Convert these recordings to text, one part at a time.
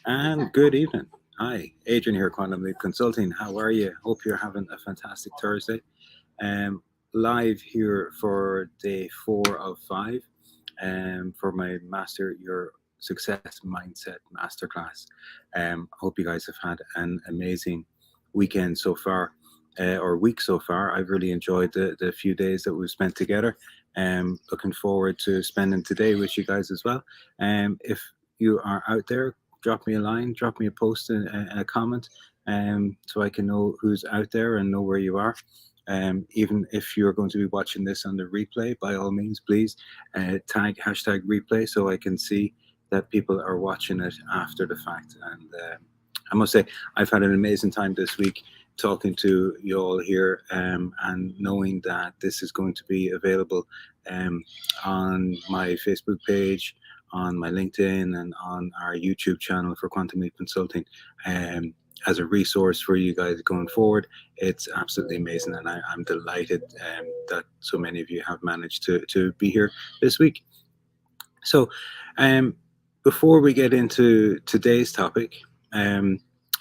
And good evening. Hi, Adrian here, Quantum Leap Consulting. How are you? Hope you're having a fantastic Thursday. Live here for day 4 of 5 for my Master Your Success Mindset Masterclass. Hope you guys have had an amazing weekend so far, or week so far. I've really enjoyed the few days that we've spent together. Looking forward to spending today with you guys as well. If you are out there, drop me a line, drop me a post and a comment, so I can know who's out there and know where you are. Even if you're going to be watching this on the replay, by all means, please tag hashtag replay so I can see that people are watching it after the fact. And I must say, I've had an amazing time this week talking to you all here, and knowing that this is going to be available on my Facebook page, on my LinkedIn, and on our YouTube channel for Quantum Leap Consulting, as a resource for you guys going forward. It's absolutely amazing, and I'm delighted that so many of you have managed to be here this week. So, before we get into today's topic,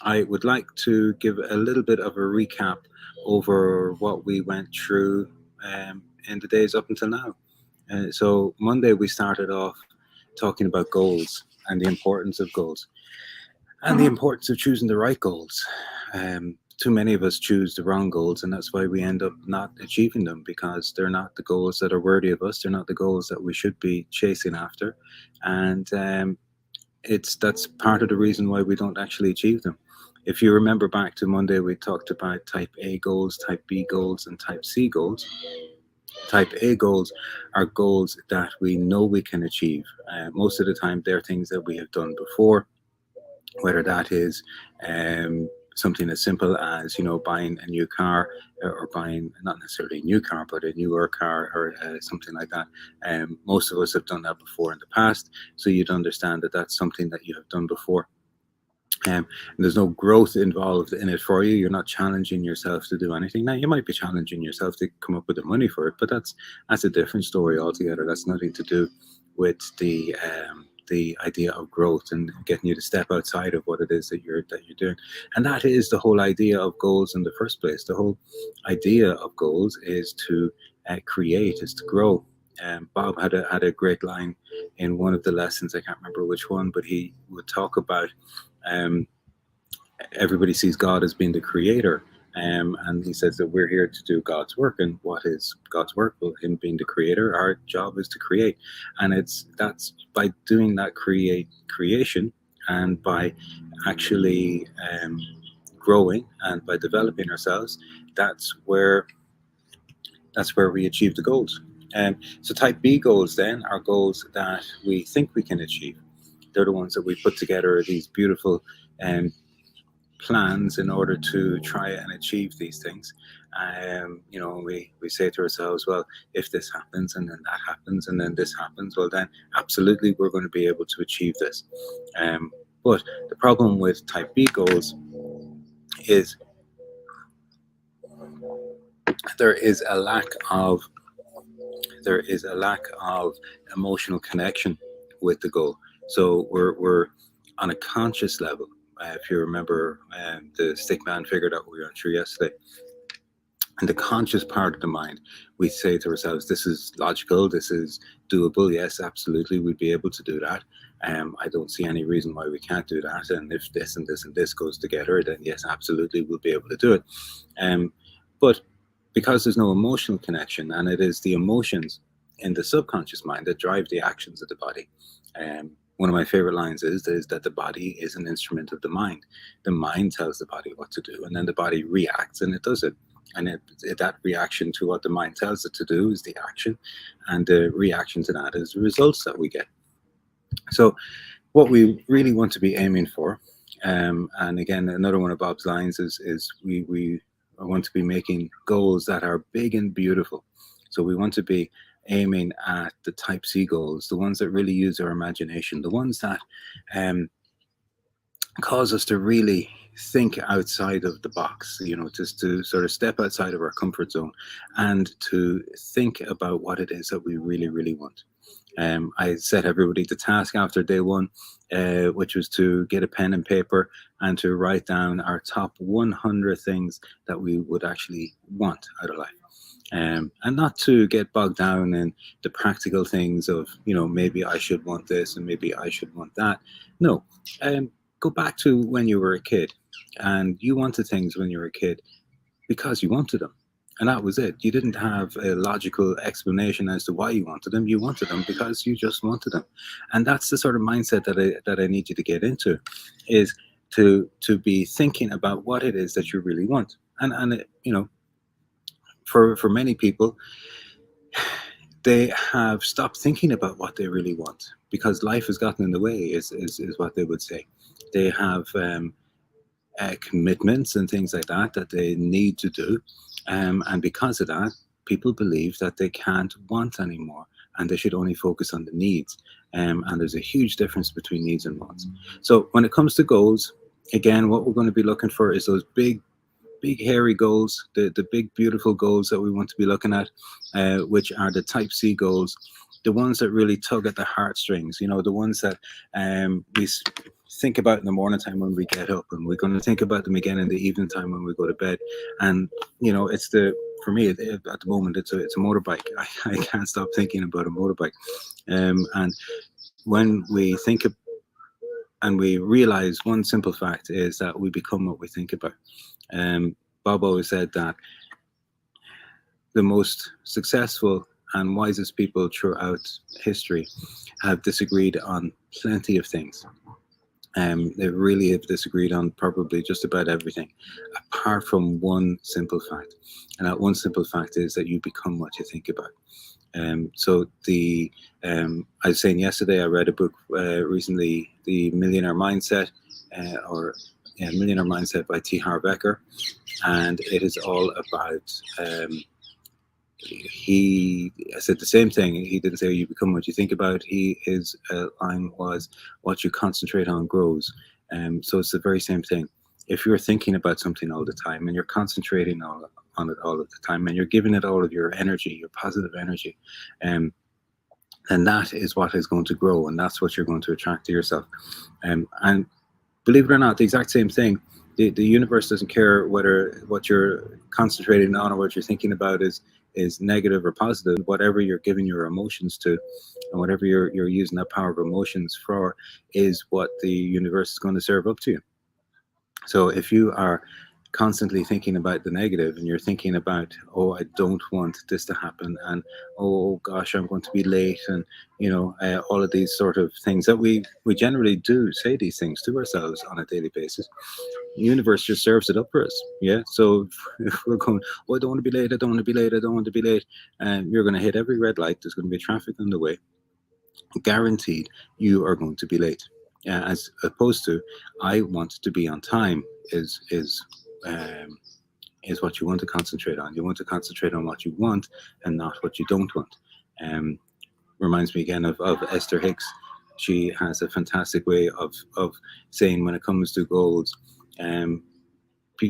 I would like to give a little bit of a recap over what we went through in the days up until now. So Monday we started off talking about goals and the importance of goals and the importance of choosing the right goals. Too many of us choose the wrong goals, and that's why we end up not achieving them, because they're not the goals that are worthy of us. They're not the goals that we should be chasing after, and that's part of the reason why we don't actually achieve them. If you remember back to Monday, we talked about type A goals, type B goals, and type C goals. Type A goals are goals that we know we can achieve. Most of the time, they're things that we have done before, whether that is something as simple as buying a new car, or buying not necessarily a new car but a newer car, or something like that. Most of us have done that before in the past, so you'd understand that that's something that you have done before. And there's no growth involved in it for you. You're not challenging yourself to do anything. Now, you might be challenging yourself to come up with the money for it, but that's a different story altogether. That's nothing to do with the idea of growth and getting you to step outside of what it is that you're doing. And that is the whole idea of goals in the first place. The whole idea of goals is to create, is to grow. Bob had a great line in one of the lessons. I can't remember which one, but he would talk about everybody sees God as being the creator. And he says that we're here to do God's work. And what is God's work? Well, him being the creator, our job is to create. And that's by doing that creation, and by actually growing, and by developing ourselves, that's where we achieve the goals. So type B goals then are goals that we think we can achieve. They're the ones that we put together, these beautiful plans in order to try and achieve these things. We say to ourselves, well, if this happens, and then that happens, and then this happens, well, then absolutely we're going to be able to achieve this. But the problem with type B goals is there is a lack of emotional connection with the goal. So we're on a conscious level. If you remember the stickman figure that we went through yesterday, and the conscious part of the mind, we say to ourselves, this is logical, this is doable, yes, absolutely, we'd be able to do that. I don't see any reason why we can't do that. And if this and this and this goes together, then yes, absolutely, we'll be able to do it. But because there's no emotional connection, and it is the emotions in the subconscious mind that drive the actions of the body. One of my favorite lines is that the body is an instrument of the mind. The mind tells the body what to do, and then the body reacts, and it does it. And that reaction to what the mind tells it to do is the action, and the reaction to that is the results that we get. So what we really want to be aiming for, and again, another one of Bob's lines is we want to be making goals that are big and beautiful. So we want to be aiming at the type C goals, the ones that really use our imagination, the ones that cause us to really think outside of the box, just to sort of step outside of our comfort zone and to think about what it is that we really, really want. I set everybody to task after day one, which was to get a pen and paper and to write down our top 100 things that we would actually want out of life. And not to get bogged down in the practical things of, maybe I should want this and maybe I should want that. No, go back to when you were a kid and you wanted things when you were a kid because you wanted them. And that was it. You didn't have a logical explanation as to why you wanted them. You wanted them because you just wanted them. And that's the sort of mindset that I need you to get into, is to be thinking about what it is that you really want. And for many people, they have stopped thinking about what they really want because life has gotten in the way, is what they would say. They have commitments and things like that they need to do. And because of that, people believe that they can't want anymore and they should only focus on the needs. And there's a huge difference between needs and wants. So when it comes to goals, again, what we're going to be looking for is those big hairy goals, the big beautiful goals that we want to be looking at, which are the type C goals, the ones that really tug at the heartstrings, the ones that we think about in the morning time when we get up, and we're going to think about them again in the evening time when we go to bed. And it's for me at the moment it's a motorbike. I can't stop thinking about a motorbike. And when we think of, and we realize one simple fact is that we become what we think about. Bob always said that the most successful and wisest people throughout history have disagreed on plenty of things. They really have disagreed on probably just about everything, apart from one simple fact. And that one simple fact is that you become what you think about. So I was saying yesterday, I read a book recently, The Millionaire Mindset, Millionaire Mindset by T. Harv Eker. And it is all about, he said the same thing. He didn't say you become what you think about. His line was, what you concentrate on grows. So it's the very same thing. If you're thinking about something all the time and you're concentrating on it all of the time and you're giving it all of your energy, your positive energy, and that is what is going to grow, and that's what you're going to attract to yourself. And believe it or not, the exact same thing. The universe doesn't care whether what you're concentrating on or what you're thinking about is negative or positive. Whatever you're giving your emotions to, and whatever you're using that power of emotions for, is what the universe is going to serve up to you. So if you are constantly thinking about the negative and you're thinking about, oh, I don't want this to happen, and oh gosh, I'm going to be late, and all of these sort of things that we generally do say these things to ourselves on a daily basis, the universe just serves it up for us. Yeah. So if we're going, oh, I don't want to be late, I don't want to be late, I don't want to be late, and you're going to hit every red light, there's going to be traffic on the way, guaranteed you are going to be late. As opposed to, I want to be on time is what you want to concentrate on. You want to concentrate on what you want and not what you don't want. Reminds me again of Esther Hicks. She has a fantastic way of saying, when it comes to goals,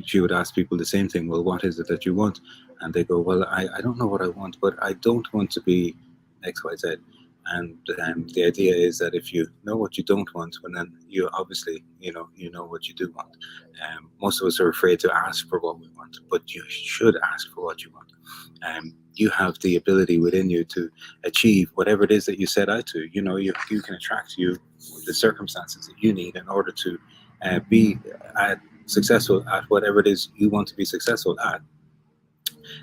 she would ask people the same thing. Well, what is it that you want? And they go, well, I don't know what I want, but I don't want to be X, Y, Z. And the idea is that if you know what you don't want, well, then you obviously, you know what you do want. Most of us are afraid to ask for what we want, but you should ask for what you want. You have the ability within you to achieve whatever it is that you set out to. You can attract you the circumstances that you need in order to be successful at whatever it is you want to be successful at,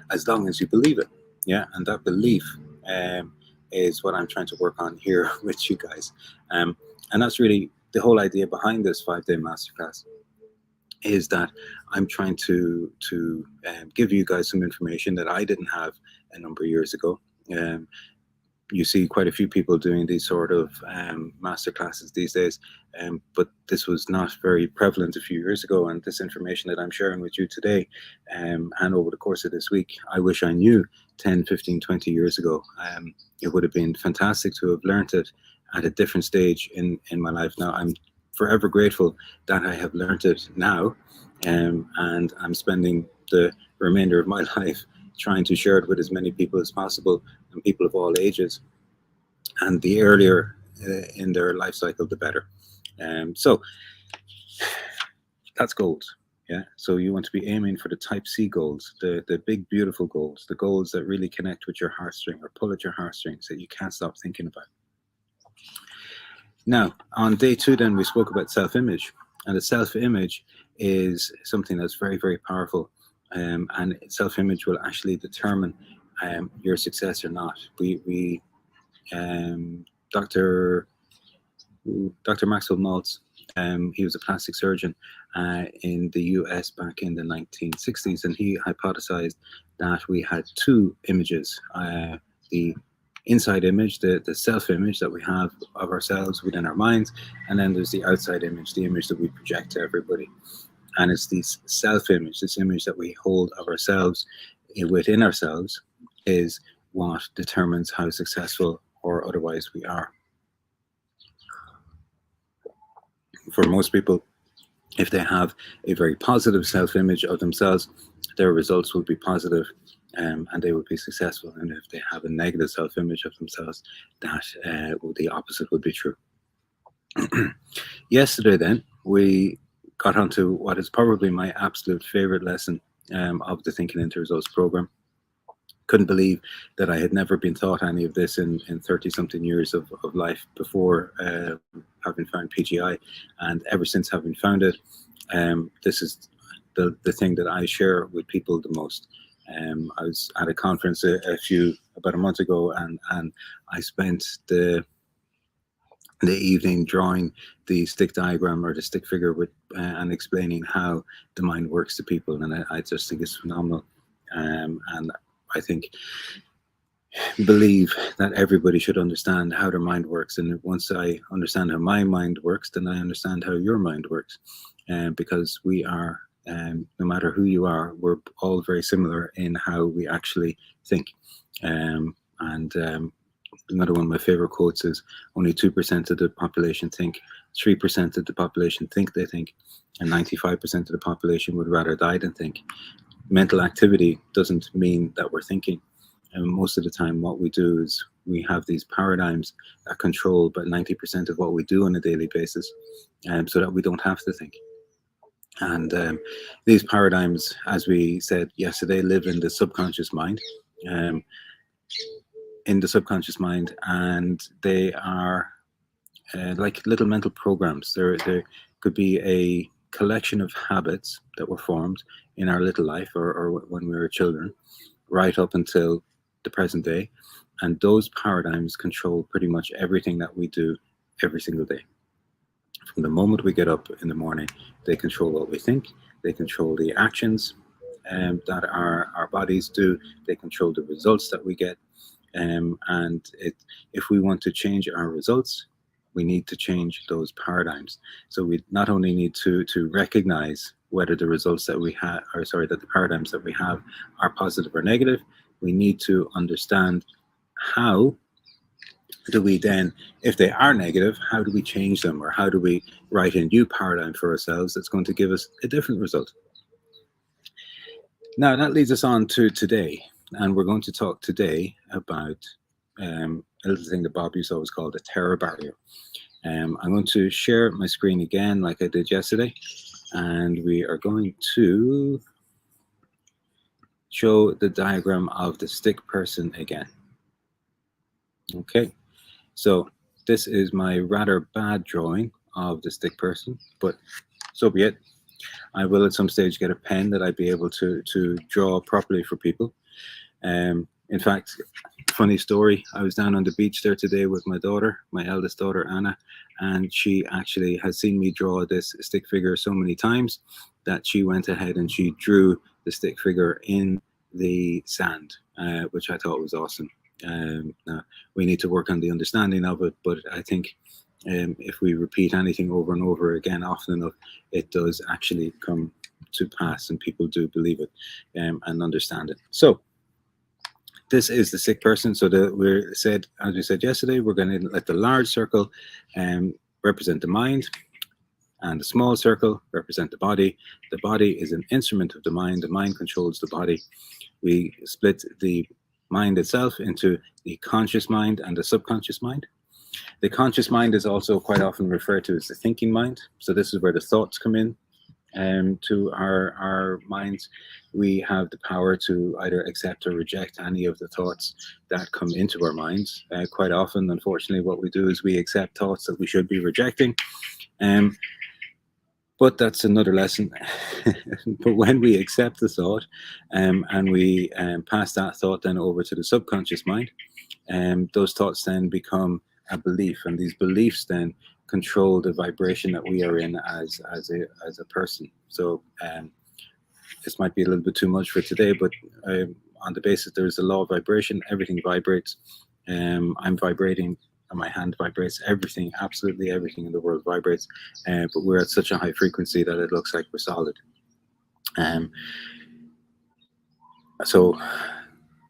as long as you believe it. Yeah, and that belief is what I'm trying to work on here with you guys. And that's really the whole idea behind this 5-day masterclass, is that I'm trying to give you guys some information that I didn't have a number of years ago. You see quite a few people doing these sort of masterclasses these days, but this was not very prevalent a few years ago. And this information that I'm sharing with you today, and over the course of this week, I wish I knew 10, 15, 20 years ago. It would have been fantastic to have learned it at a different stage in my life. Now, I'm forever grateful that I have learned it now, and I'm spending the remainder of my life trying to share it with as many people as possible, and people of all ages. and the earlier in their life cycle, the better. So that's goals. Yeah. So you want to be aiming for the type C goals, the big, beautiful goals, the goals that really connect with your heartstring or pull at your heartstrings that you can't stop thinking about. Now, on day 2, then we spoke about self-image, and the self-image is something that's very, very powerful, and self-image will actually determine your success or not. We Dr. Dr. Maxwell Maltz, he was a plastic surgeon in the US back in the 1960s, and he hypothesized that we had two images, the inside image, the self-image that we have of ourselves within our minds, and then there's the outside image, the image that we project to everybody. And it's this self-image, this image that we hold of ourselves within ourselves, is what determines how successful or otherwise we are. For most people, if they have a very positive self-image of themselves, their results will be positive, and they will be successful. And if they have a negative self-image of themselves, that the opposite would be true. Yesterday, then, we got onto what is probably my absolute favorite lesson of the Thinking into Results program. Couldn't believe that I had never been taught any of this in 30 something years of life before having found PGI, and ever since having found it, this is the thing that I share with people the most. I was at a conference about a month ago, and I spent the evening drawing the stick diagram or the stick figure with and explaining how the mind works to people, and I just think it's phenomenal. And I believe that everybody should understand how their mind works, and once I understand how my mind works, then I understand how your mind works, because we are, no matter who you are, we're all very similar in how we actually think. Another one of my favorite quotes is, only 2% of the population think, 3% of the population think they think, and 95% of the population would rather die than think. Mental activity doesn't mean that we're thinking. And most of the time what we do is we have these paradigms that control about 90% of what we do on a daily basis, so that we don't have to think. And these paradigms, as we said yesterday, live in the subconscious mind. And they are like little mental programs. There could be a collection of habits that were formed in our little life or when we were children, right up until the present day, and those paradigms control pretty much everything that we do every single day. From the moment we get up in the morning, they control what we think, they control the actions that our bodies do, they control the results that we get, and if we want to change our results, we need to change those paradigms. So we not only need to recognize whether the results that we have, that the paradigms that we have are positive or negative, we need to understand how do we then, if they are negative, how do we change them, or how do we write a new paradigm for ourselves that's going to give us a different result. Now that leads us on to today, and we're going to talk today about a little thing that Bob used to always call the terror barrier. I'm going to share my screen again like I did yesterday, and we are going to show the diagram of the stick person again. Okay, so this is my rather bad drawing of the stick person, but so be it. I will at some stage get a pen that I'd be able to draw properly for people. In fact, funny story, I was down on the beach there today with my daughter, my eldest daughter, Anna, and she actually has seen me draw this stick figure so many times that she went ahead and she drew the stick figure in the sand, which I thought was awesome. Now, we need to work on the understanding of it, but I think if we repeat anything over and over again often enough, it does actually come to pass, and people do believe it and understand it. So this is the sick person. So as we said yesterday, we're going to let the large circle represent the mind, and the small circle represent the body. The body is an instrument of the mind. The mind controls the body. We split the mind itself into the conscious mind and the subconscious mind. The conscious mind is also quite often referred to as the thinking mind. So this is where the thoughts come in to our minds. We have the power to either accept or reject any of the thoughts that come into our minds. Quite often, unfortunately, what we do is we accept thoughts that we should be rejecting. But that's another lesson. But when we accept the thought and we pass that thought then over to the subconscious mind, those thoughts then become a belief, and these beliefs then control the vibration that we are in as a person. So this might be a little bit too much for today, but on the basis there is a law of vibration. Everything vibrates. I'm vibrating, and my hand vibrates. Everything, absolutely everything in the world vibrates. But we're at such a high frequency that it looks like we're solid. So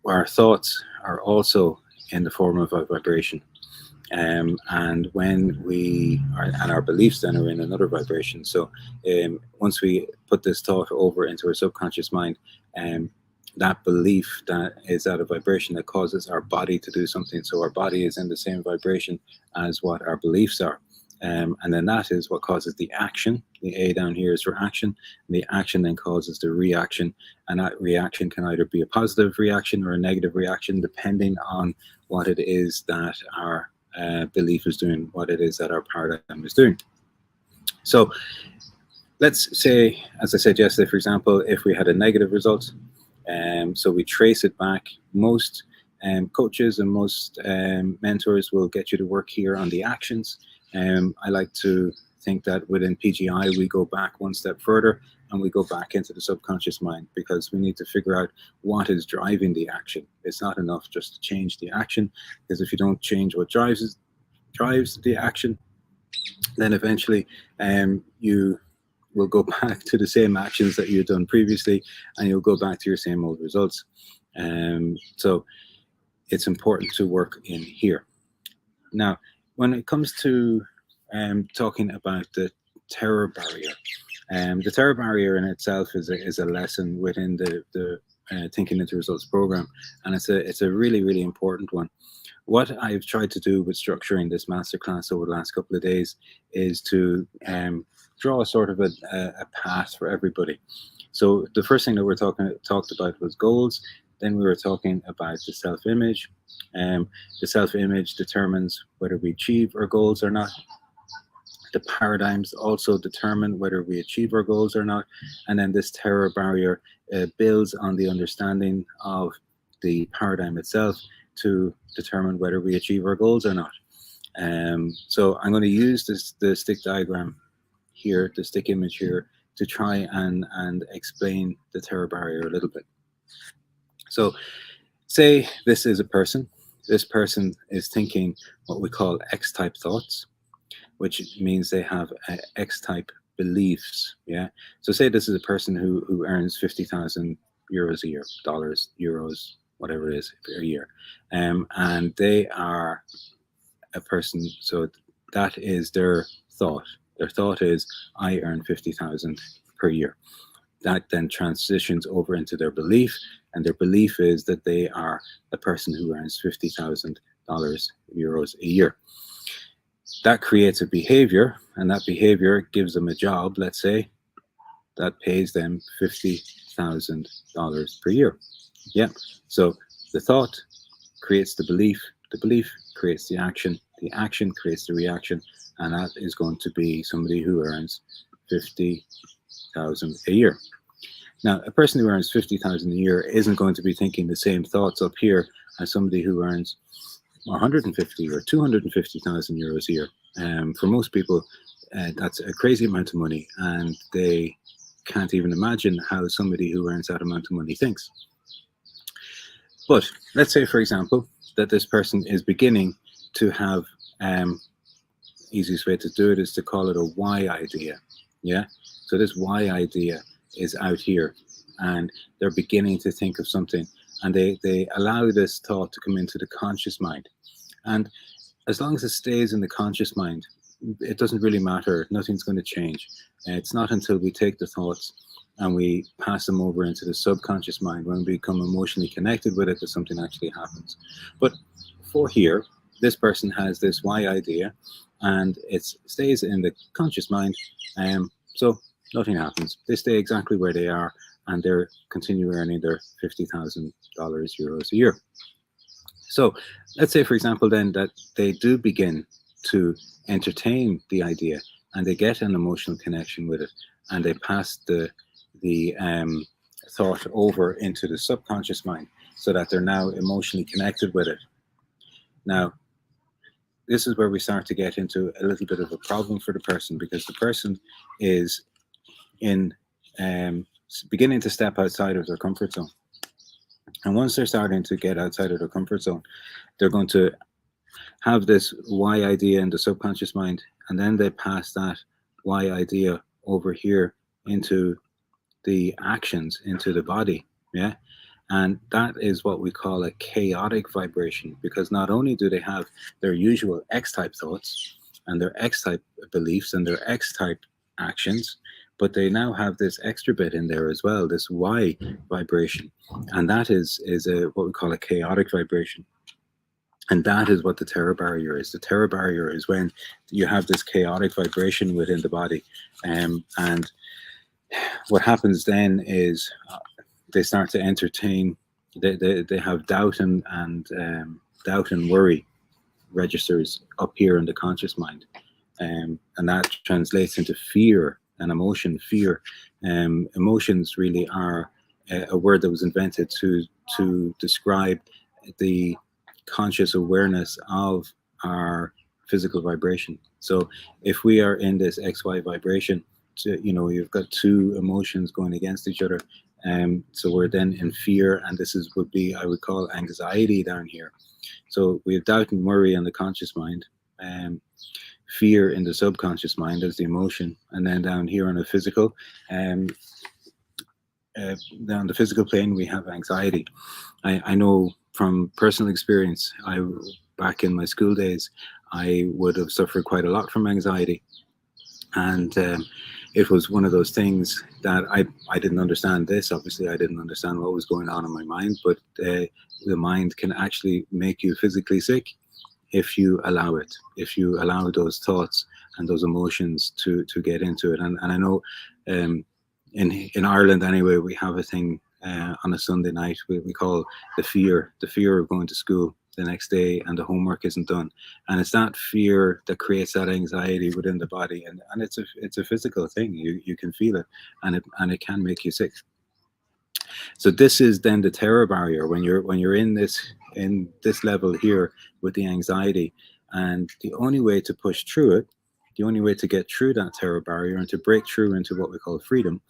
our thoughts are also in the form of a vibration. And when we are, and our beliefs then are in another vibration. So once we put this thought over into our subconscious mind, that belief that is at a vibration that causes our body to do something. So our body is in the same vibration as what our beliefs are. And then that is what causes the action. The A down here is for action. And the action then causes the reaction. And that reaction can either be a positive reaction or a negative reaction, depending on what it is that our belief is doing, what it is that our paradigm is doing. So let's say, as I said yesterday, for example, if we had a negative result, so we trace it back. Most coaches and most mentors will get you to work here on the actions. I like to think that within PGI, we go back one step further and we go back into the subconscious mind, because we need to figure out what is driving the action. It's not enough just to change the action, because if you don't change what drives the action, then eventually you will go back to the same actions that you've done previously, and you'll go back to your same old results. So it's important to work in here. Now, when it comes to talking about the terror barrier, the terror barrier in itself is a lesson within the Thinking into Results program, and it's a really, really important one. What I've tried to do with structuring this masterclass over the last couple of days is to draw a sort of a path for everybody. So the first thing that we talked about was goals. Then we were talking about the self-image. The self-image determines whether we achieve our goals or not. The paradigms also determine whether we achieve our goals or not. And then this terror barrier builds on the understanding of the paradigm itself to determine whether we achieve our goals or not. So I'm going to use the stick diagram here, the stick image here, to try and explain the terror barrier a little bit. So say this is a person. This person is thinking what we call X-type thoughts, which means they have X-type beliefs. Yeah. So say this is a person who earns 50,000 euros a year, dollars, euros, whatever it is, per year, and they are a person. So that is their thought. Their thought is, I earn 50,000 per year. That then transitions over into their belief, and their belief is that they are a person who earns $50,000 euros a year. That creates a behavior, and that behavior gives them a job, let's say, that pays them $50,000 per year. Yeah. So the thought creates the belief creates the action creates the reaction, and that is going to be somebody who earns 50,000 a year. Now, a person who earns 50,000 a year isn't going to be thinking the same thoughts up here as somebody who earns 150 or 250,000 euros a year. For most people, that's a crazy amount of money, and they can't even imagine how somebody who earns that amount of money thinks. But let's say, for example, that this person is beginning to have, easiest way to do it is to call it a why idea. Yeah. So this why idea is out here, and they're beginning to think of something, and they allow this thought to come into the conscious mind. And as long as it stays in the conscious mind, it doesn't really matter. Nothing's going to change. It's not until we take the thoughts and we pass them over into the subconscious mind, when we become emotionally connected with it, that something actually happens. But for here, this person has this Y idea, and it stays in the conscious mind. So nothing happens. They stay exactly where they are, and they're continue earning their $50,000 euros a year. So let's say, for example, then that they do begin to entertain the idea, and they get an emotional connection with it, and they pass the thought over into the subconscious mind, so that they're now emotionally connected with it. Now, this is where we start to get into a little bit of a problem for the person, because the person is in beginning to step outside of their comfort zone. And once they're starting to get outside of their comfort zone, they're going to have this Y idea in the subconscious mind, and then they pass that Y idea over here into the actions, into the body. Yeah. And that is what we call a chaotic vibration, because not only do they have their usual X type thoughts and their X type beliefs and their X type actions, but they now have this extra bit in there as well, this Y vibration. And that is what we call a chaotic vibration. And that is what the terror barrier is. The terror barrier is when you have this chaotic vibration within the body. And what happens then is they start to entertain, they have doubt doubt and worry registers up here in the conscious mind. And that translates into fear and emotion. Fear. Emotions really are a word that was invented to describe the conscious awareness of our physical vibration. So if we are in this XY vibration, you've got two emotions going against each other. So we're then in fear, and this would be, I would call, anxiety down here. So we have doubt and worry in the conscious mind, fear in the subconscious mind as the emotion, and then down here on the physical, down the physical plane, we have anxiety. I know from personal experience, back in my school days, I would have suffered quite a lot from anxiety. And it was one of those things that I didn't understand this. Obviously, I didn't understand what was going on in my mind, but the mind can actually make you physically sick if you allow it, if you allow those thoughts and those emotions to get into it. And I know in Ireland anyway, we have a thing on a Sunday night we call the fear of going to school the next day and the homework isn't done. And it's that fear that creates that anxiety within the body, and it's a physical thing. You can feel it, and it can make you sick. So this is then the terror barrier when you're in this level here with the anxiety. And the only way to push through it, the only way to get through that terror barrier and to break through into what we call freedom,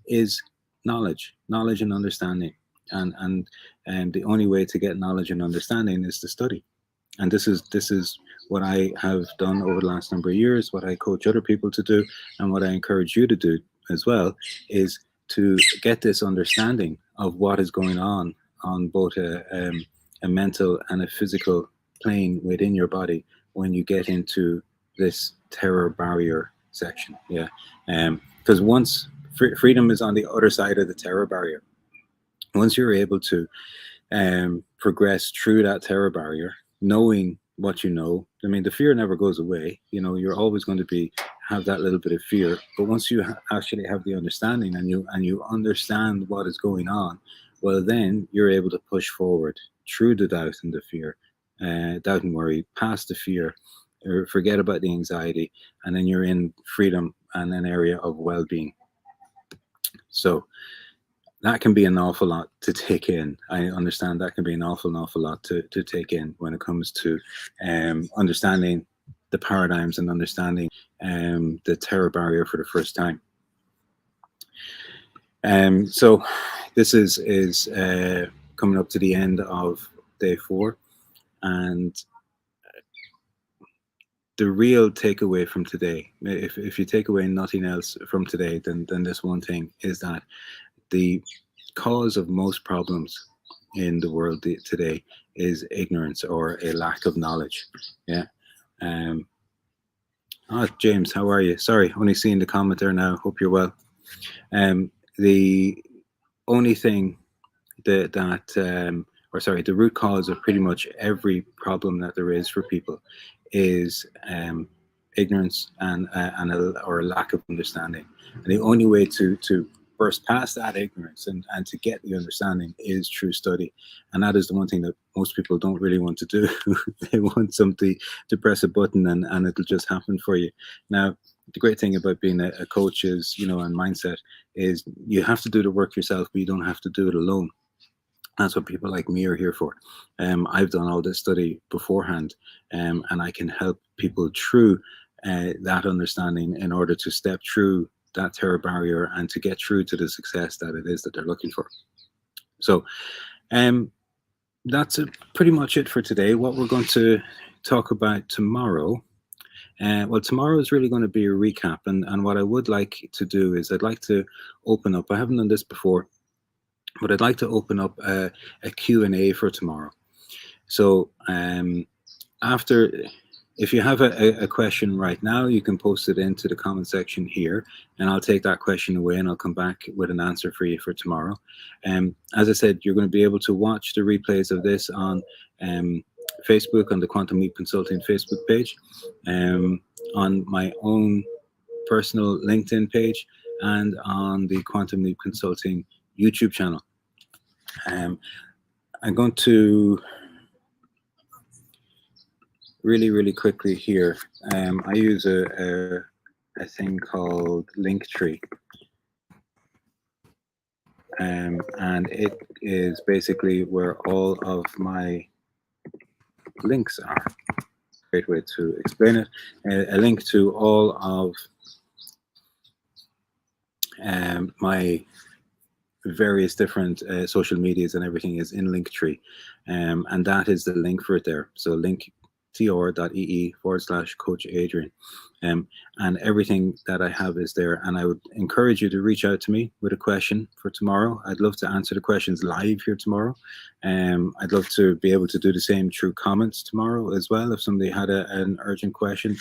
is knowledge and understanding. And the only way to get knowledge and understanding is to study. And this is what I have done over the last number of years, what I coach other people to do, and what I encourage you to do as well, is to get this understanding of what is going on both a mental and a physical plane within your body when you get into this terror barrier section. Yeah. Because once freedom is on the other side of the terror barrier, once you're able to progress through that terror barrier, knowing what you know, I mean, the fear never goes away. You're always going to have that little bit of fear. But once you actually have the understanding and you understand what is going on, well, then you're able to push forward through the doubt and the fear, doubt and worry, past the fear, or forget about the anxiety, and then you're in freedom and an area of well-being. So that can be an awful lot to take in. I understand that can be an awful lot to take in when it comes to understanding the paradigms and understanding the terror barrier for the first time. So this is coming up to the end of day 4, and the real takeaway from today, if you take away nothing else from today, then this one thing is that the cause of most problems in the world today is ignorance or a lack of knowledge. Yeah. James, how are you? Sorry, only seeing the comment there now. Hope you're well. The only thing the root cause of pretty much every problem that there is for people is ignorance or a lack of understanding. And the only way to burst past that ignorance and to get the understanding is through study. And that is the one thing that most people don't really want to do. They want somebody to press a button and it'll just happen for you. Now, the great thing about being a coach is, and mindset is you have to do the work yourself, but you don't have to do it alone. That's what people like me are here for. I've done all this study beforehand, and I can help people through that understanding in order to step through that terror barrier and to get through to the success that it is that they're looking for. So that's pretty much it for today. What we're going to talk about tomorrow. Well, tomorrow is really going to be a recap. And what I would like to do is I'd like to open up. I haven't done this before, but I'd like to open up a Q&A for tomorrow. So if you have a question right now, you can post it into the comment section here, and I'll take that question away and I'll come back with an answer for you for tomorrow. As I said, you're going to be able to watch the replays of this on Facebook, on the Quantum Leap Consulting Facebook page, on my own personal LinkedIn page, and on the Quantum Leap Consulting YouTube channel. I'm going to really quickly here. I use a thing called Linktree, and it is basically where all of my links are. Great way to explain it. A link to all of my various different social medias and everything is in Linktree, and that is the link for it there. So linktr.ee/Coach Adrian, and everything that I have is there. And I would encourage you to reach out to me with a question for tomorrow. I'd love to answer the questions live here tomorrow. I'd love to be able to do the same through comments tomorrow as well. If somebody had an urgent question,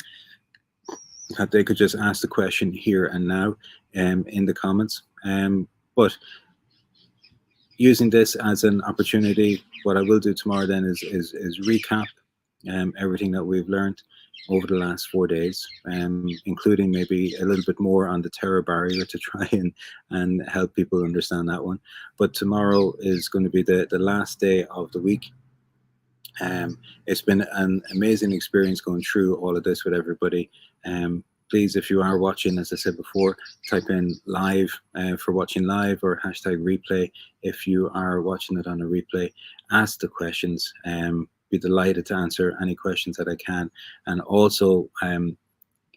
that they could just ask the question here and now in the comments. But using this as an opportunity, what I will do tomorrow then is recap everything that we've learned over the last 4 days, including maybe a little bit more on the terror barrier to try and help people understand that one. But tomorrow is going to be the last day of the week. It's been an amazing experience going through all of this with everybody. Please, if you are watching, as I said before, type in live for watching live, or hashtag replay if you are watching it on a replay. Ask the questions. Be delighted to answer any questions that I can. And also an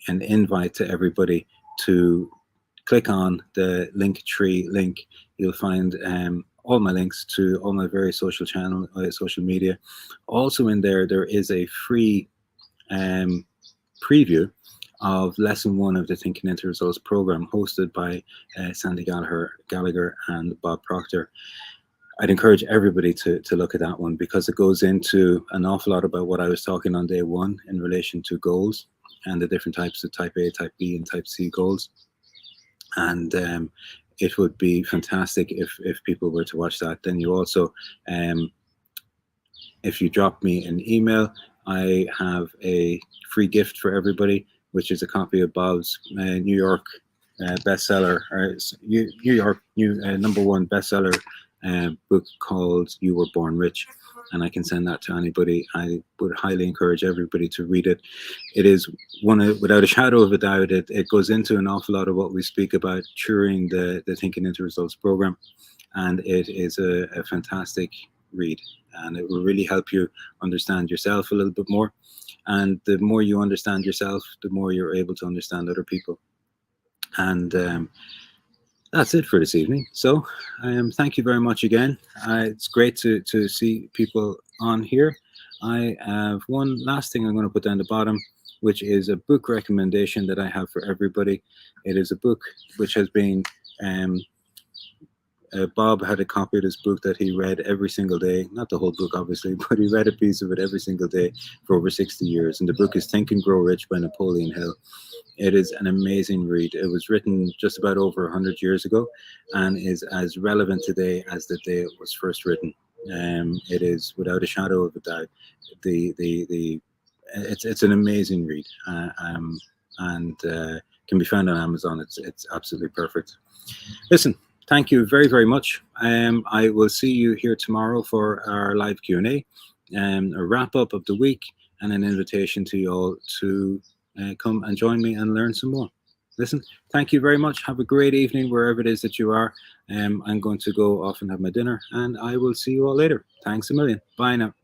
invite to everybody to click on the Linktree link. You'll find all my links to all my various social media. Also in there is a free preview of lesson 1 of the Thinking into Results program, hosted by Sandy Gallagher and Bob Proctor. I'd encourage everybody to look at that one, because it goes into an awful lot about what I was talking on day 1 in relation to goals and the different types of type A, type B, and type C goals. And it would be fantastic if people were to watch that. Then you also, if you drop me an email, I have a free gift for everybody, which is a copy of Bob's New York bestseller, or New York #1 bestseller book called You Were Born Rich. And I can send that to anybody. I would highly encourage everybody to read it. It is without a shadow of a doubt, it goes into an awful lot of what we speak about during the Thinking into Results program. And it is a fantastic read. And it will really help you understand yourself a little bit more. And the more you understand yourself, the more you're able to understand other people. And that's it for this evening. So thank you very much again. It's great to see people on here. I have one last thing I'm going to put down the bottom, which is a book recommendation that I have for everybody. It is a book which has been Bob had a copy of this book that he read every single day. Not the whole book, obviously, but he read a piece of it every single day for over 60 years. And the book is Think and Grow Rich by Napoleon Hill. It is an amazing read. It was written just about over 100 years ago and is as relevant today as the day it was first written. It is, without a shadow of a doubt, the it's an amazing read, and can be found on Amazon. It's absolutely perfect. Listen, thank you very, very much. I will see you here tomorrow for our live Q&A, a wrap up of the week, and an invitation to you all to come and join me and learn some more. Listen, thank you very much. Have a great evening wherever it is that you are. I'm going to go off and have my dinner, and I will see you all later. Thanks a million. Bye now.